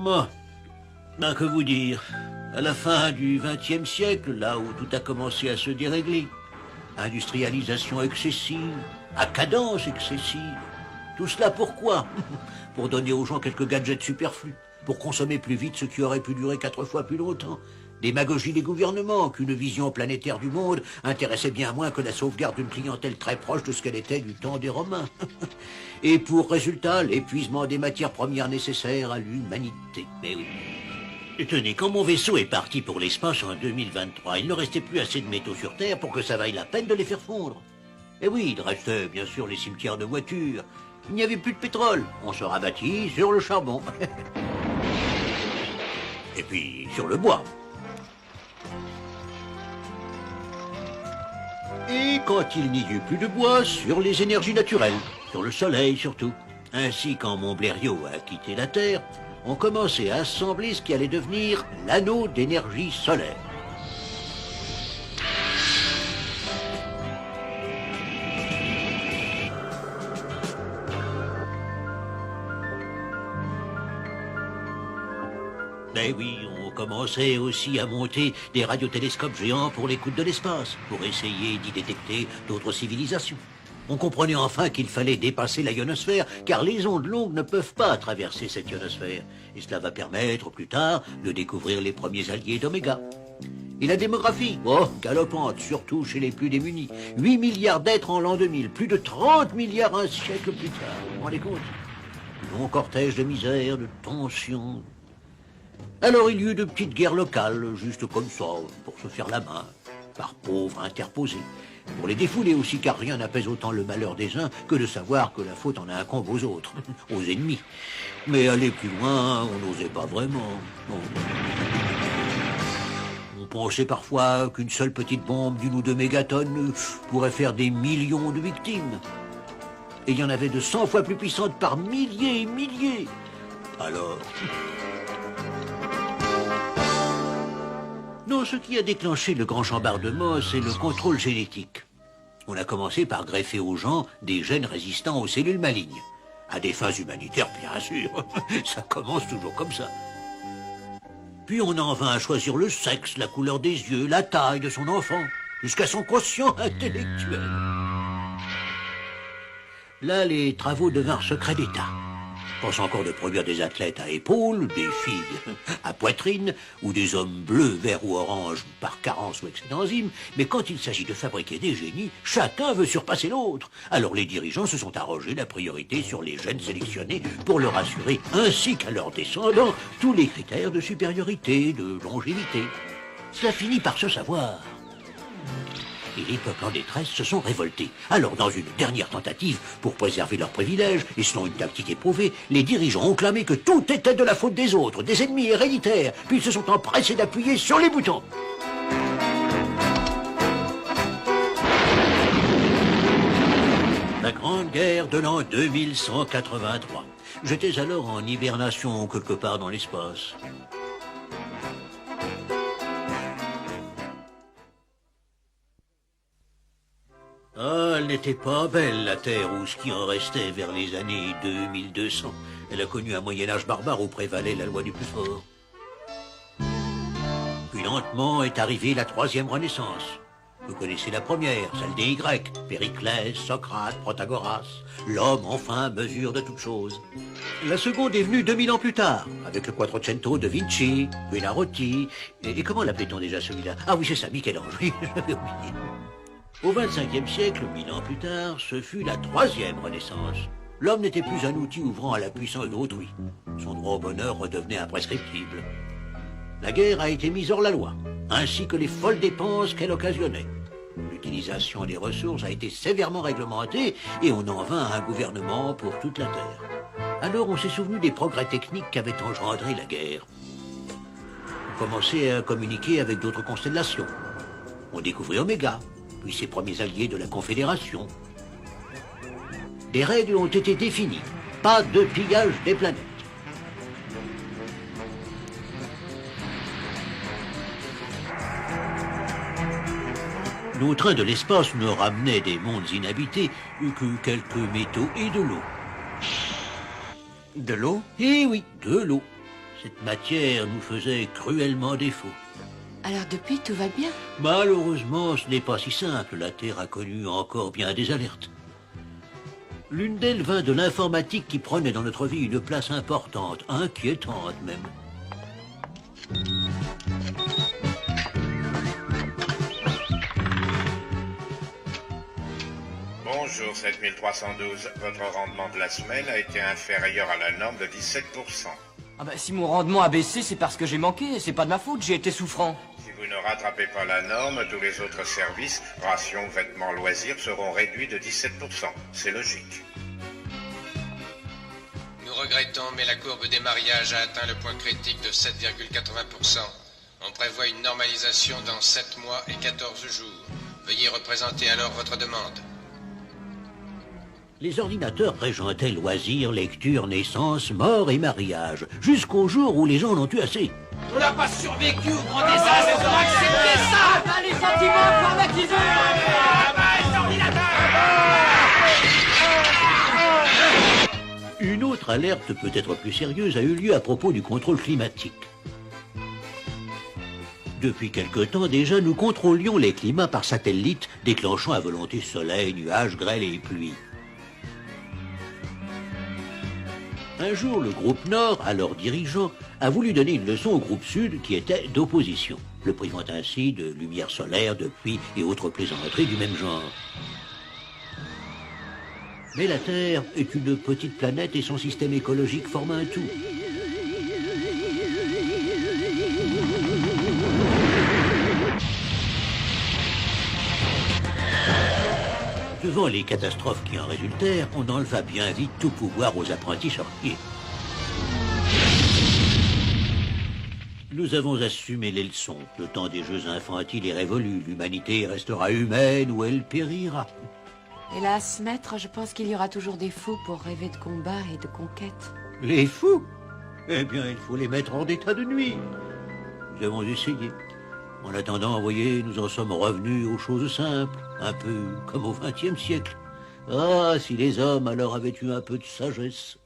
Moi, ben que vous dire, à la fin du XXe siècle, là où tout a commencé à se dérégler, industrialisation excessive, à cadence excessive, tout cela pourquoi? Pour donner aux gens quelques gadgets superflus, pour consommer plus vite ce qui aurait pu durer 4 fois plus longtemps. Démagogie des gouvernements, qu'une vision planétaire du monde intéressait bien moins que la sauvegarde d'une clientèle très proche de ce qu'elle était du temps des Romains. Et pour résultat, l'épuisement des matières premières nécessaires à l'humanité. Mais oui. Et tenez, quand mon vaisseau est parti pour l'espace en 2023, il ne restait plus assez de métaux sur Terre pour que ça vaille la peine de les faire fondre. Et oui, il restait bien sûr les cimetières de voitures. Il n'y avait plus de pétrole. On se rabattit sur le charbon. Et puis sur le bois. Et quand il n'y eut plus de bois, sur les énergies naturelles, sur le soleil surtout. Ainsi, quand mon blériot a quitté la Terre, on commençait à assembler ce qui allait devenir l'anneau d'énergie solaire. Ben oui, on commençait aussi à monter des radiotélescopes géants pour l'écoute de l'espace, pour essayer d'y détecter d'autres civilisations. On comprenait enfin qu'il fallait dépasser la ionosphère, car les ondes longues ne peuvent pas traverser cette ionosphère. Et cela va permettre, plus tard, de découvrir les premiers alliés d'Oméga. Et la démographie, galopante, surtout chez les plus démunis. 8 milliards d'êtres en l'an 2000, plus de 30 milliards un siècle plus tard. Vous vous rendez compte? Long cortège de misère, de tension. Alors il y eut de petites guerres locales, juste comme ça, pour se faire la main, par pauvres interposés. Pour les défouler aussi, car rien n'apaise autant le malheur des uns que de savoir que la faute en incombe aux autres, aux ennemis. Mais aller plus loin, on n'osait pas vraiment. On pensait parfois qu'une seule petite bombe d'1 ou 2 mégatonnes pourrait faire des millions de victimes. Et il y en avait de 100 fois plus puissantes par milliers et milliers. Alors... Non, ce qui a déclenché le grand chambardement, c'est le contrôle génétique. On a commencé par greffer aux gens des gènes résistants aux cellules malignes. À des fins humanitaires, bien sûr. Ça commence toujours comme ça. Puis on en vint à choisir le sexe, la couleur des yeux, la taille de son enfant, jusqu'à son quotient intellectuel. Là, les travaux devinrent secrets d'État. On pense encore de produire des athlètes à épaules, des filles à poitrine, ou des hommes bleus, verts ou orange par carence ou excès d'enzymes, mais quand il s'agit de fabriquer des génies, chacun veut surpasser l'autre. Alors les dirigeants se sont arrogés la priorité sur les gènes sélectionnés pour leur assurer, ainsi qu'à leurs descendants, tous les critères de supériorité, de longévité. Cela finit par se savoir. Et les peuples en détresse se sont révoltés. Alors, dans une dernière tentative pour préserver leurs privilèges, et selon une tactique éprouvée, les dirigeants ont clamé que tout était de la faute des autres, des ennemis héréditaires, puis ils se sont empressés d'appuyer sur les boutons. La Grande Guerre de l'an 2183. J'étais alors en hibernation quelque part dans l'espace. Ah, elle n'était pas belle, la Terre, ou ce qui en restait vers les années 2200. Elle a connu un Moyen-Âge barbare où prévalait la loi du plus fort. Puis lentement est arrivée la 3e Renaissance. Vous connaissez la première, celle des Grecs, Périclès, Socrate, Protagoras. L'homme, enfin, mesure de toutes choses. La seconde est venue 2000 ans plus tard, avec le Quattrocento de Vinci, Buonarroti, et comment l'appelait-on déjà celui-là? Ah oui, c'est ça, Michel-Ange, oui, j'avais oublié. Au XXVe siècle, 1000 ans plus tard, ce fut la 3e Renaissance. L'homme n'était plus un outil ouvrant à la puissance d'autrui. Son droit au bonheur redevenait imprescriptible. La guerre a été mise hors la loi, ainsi que les folles dépenses qu'elle occasionnait. L'utilisation des ressources a été sévèrement réglementée et on en vint à un gouvernement pour toute la Terre. Alors on s'est souvenu des progrès techniques qu'avait engendré la guerre. On commençait à communiquer avec d'autres constellations. On découvrit Oméga, puis ses premiers alliés de la Confédération. Des règles ont été définies. Pas de pillage des planètes. Nos trains de l'espace ne ramenaient des mondes inhabités que quelques métaux et de l'eau. De l'eau? Eh oui, de l'eau. Cette matière nous faisait cruellement défaut. Alors depuis, tout va bien? Malheureusement, ce n'est pas si simple. La Terre a connu encore bien des alertes. L'une d'elles vint de l'informatique qui prenait dans notre vie une place importante, inquiétante même. Bonjour 7312, votre rendement de la semaine a été inférieur à la norme de 17%. Ah bah si mon rendement a baissé, c'est parce que j'ai manqué, c'est pas de ma faute, j'ai été souffrant. Si vous ne rattrapez pas la norme, tous les autres services, rations, vêtements, loisirs, seront réduits de 17%. C'est logique. Nous regrettons, mais la courbe des mariages a atteint le point critique de 7,80%. On prévoit une normalisation dans 7 mois et 14 jours. Veuillez représenter alors votre demande. Les ordinateurs régentaient loisirs, lecture, naissance, mort et mariage, jusqu'au jour où les gens n'ont eu assez. On n'a pas survécu au grand désastre, on va accepter ça. Bah, les sentiments informatisés. Une autre alerte peut-être plus sérieuse a eu lieu à propos du contrôle climatique. Depuis quelque temps déjà, nous contrôlions les climats par satellite, déclenchant à volonté soleil, nuages, grêle et pluie. Un jour, le groupe Nord, alors dirigeant, a voulu donner une leçon au groupe Sud qui était d'opposition, le privant ainsi de lumière solaire, de pluie et autres plaisanteries du même genre. Mais la Terre est une petite planète et son système écologique forme un tout. Devant les catastrophes qui en résultèrent, on enleva bien vite tout pouvoir aux apprentis sorciers. Nous avons assumé les leçons. Le temps des jeux infantiles est révolu. L'humanité restera humaine ou elle périra. Hélas, maître, je pense qu'il y aura toujours des fous pour rêver de combat et de conquête. Les fous? Eh bien, il faut les mettre en état de nuire. Nous avons essayé. En attendant, vous voyez, nous en sommes revenus aux choses simples, un peu comme au XXe siècle. Ah, si les hommes alors avaient eu un peu de sagesse.